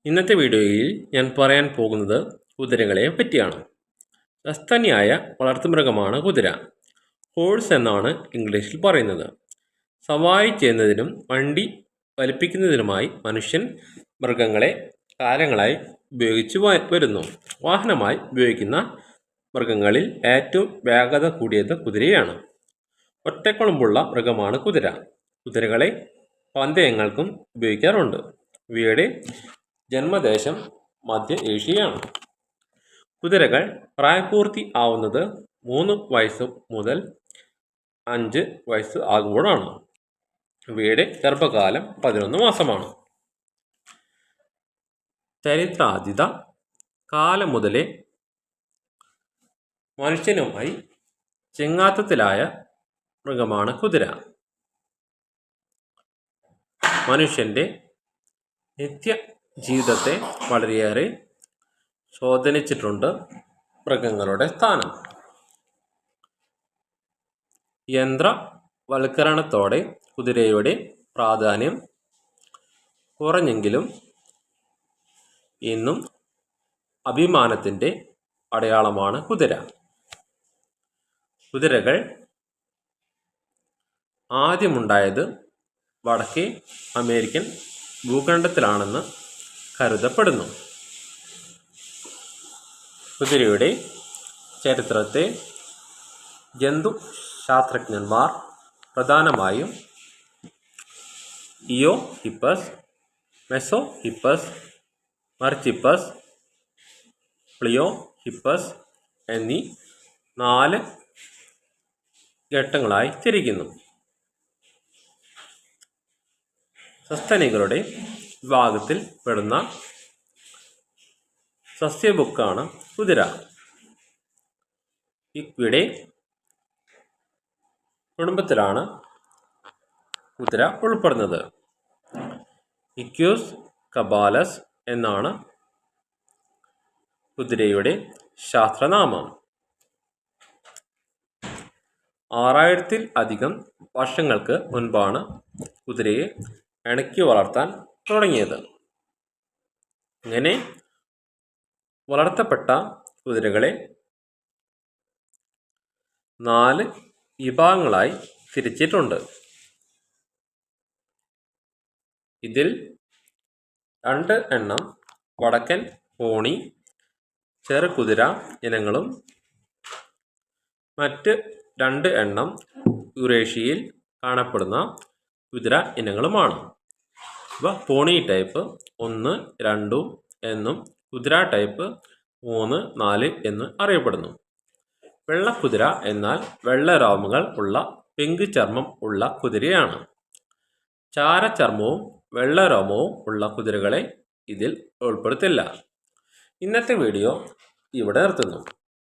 ഇന്നത്തെ വീഡിയോയിൽ ഞാൻ പറയാൻ പോകുന്നത് കുതിരകളെ പറ്റിയാണ്. സസ്തനിയായ വളർത്തുമൃഗമാണ് കുതിര. ഹോഴ്സ് എന്നാണ് ഇംഗ്ലീഷിൽ പറയുന്നത്. സവാരി ചെയ്യുന്നതിനും വണ്ടി വലിപ്പിക്കുന്നതിനുമായി മനുഷ്യൻ മൃഗങ്ങളെ കാലങ്ങളായി ഉപയോഗിച്ചു വരുന്നു. വാഹനമായി ഉപയോഗിക്കുന്ന മൃഗങ്ങളിൽ ഏറ്റവും വേഗത കൂടിയത് കുതിരയാണ്. ഒറ്റക്കൊളുമ്പുള്ള മൃഗമാണ് കുതിര. കുതിരകളെ പന്തയങ്ങൾക്കും ഉപയോഗിക്കാറുണ്ട്. ഇവയുടെ ജന്മദേശം മധ്യ ഏഷ്യയാണ്. കുതിരകൾ പ്രായപൂർത്തി ആവുന്നത് 3 വയസ്സ് മുതൽ 5 വയസ്സ് ആകുമ്പോഴാണ്. ഇവയുടെ ഗർഭകാലം 11 മാസമാണ്. ചരിത്രാതീത കാലം മുതലേ മനുഷ്യനുമായി ചെങ്ങാത്തത്തിലായ മൃഗമാണ് കുതിര. മനുഷ്യൻ്റെ നിത്യ ജീവിതത്തെ വളരെയേറെ സ്വാധീനിച്ചിട്ടുണ്ട് മൃഗങ്ങളുടെ സ്ഥാനം. യന്ത്രവൽക്കരണത്തോടെ കുതിരയുടെ പ്രാധാന്യം കുറഞ്ഞെങ്കിലും ഇന്നും അഭിമാനത്തിൻ്റെ അടയാളമാണ് കുതിര. കുതിരകൾ ആദ്യമുണ്ടായത് വടക്കേ അമേരിക്കൻ ഭൂഖണ്ഡത്തിലാണെന്ന് കരുതപ്പെടുന്നു. കുതിരയുടെ ചരിത്രത്തെ ജന്തുശാസ്ത്രജ്ഞന്മാർ പ്രധാനമായും ഇയോഹിപ്പസ്, മെസോഹിപ്പസ്, മർച്ചിപ്പസ്, പ്ലിയോഹിപ്പസ് എന്നീ 4 ഘട്ടങ്ങളായി തിരിക്കുന്നു. സസ്തനികളുടെ വിഭാഗത്തിൽ പെടുന്ന സസ്യഭുക്കാണ് കുതിര. ഇക്വിഡേ കുടുംബത്തിലാണ് കുതിര ഉൾപ്പെടുന്നത്. ഇക്യൂസ് കബാലസ് എന്നാണ് കുതിരയുടെ ശാസ്ത്രനാമം. 6000-ൽ-അധികം വർഷങ്ങൾക്ക് മുൻപാണ് കുതിരയെ ഇണക്കി വളർത്താൻ തുടങ്ങിയത്. ഇങ്ങനെ വളർത്തപ്പെട്ട കുതിരകളെ 4 വിഭാഗങ്ങളായി തിരിച്ചിട്ടുണ്ട്. ഇതിൽ 2 എണ്ണം വടക്കൻ പോണി, ചെറുകുതിര ഇനങ്ങളും മറ്റ് 2 എണ്ണം യുറേഷ്യയിൽ കാണപ്പെടുന്ന കുതിര ഇനങ്ങളുമാണ്. ഇവ പോണി ടൈപ്പ് 1, 2 എന്നും കുതിര ടൈപ്പ് 3, 4 എന്ന് അറിയപ്പെടുന്നു. വെള്ളക്കുതിര എന്നാൽ വെള്ള രോമങ്ങൾ ഉള്ള പിങ്ക് ചർമ്മം ഉള്ള കുതിരയാണ്. ചാരചർമ്മവും വെള്ള രോമവും ഉള്ള കുതിരകളെ ഇതിൽ ഉൾപ്പെടുത്തില്ല. ഇന്നത്തെ വീഡിയോ ഇവിടെ നിർത്തുന്നു.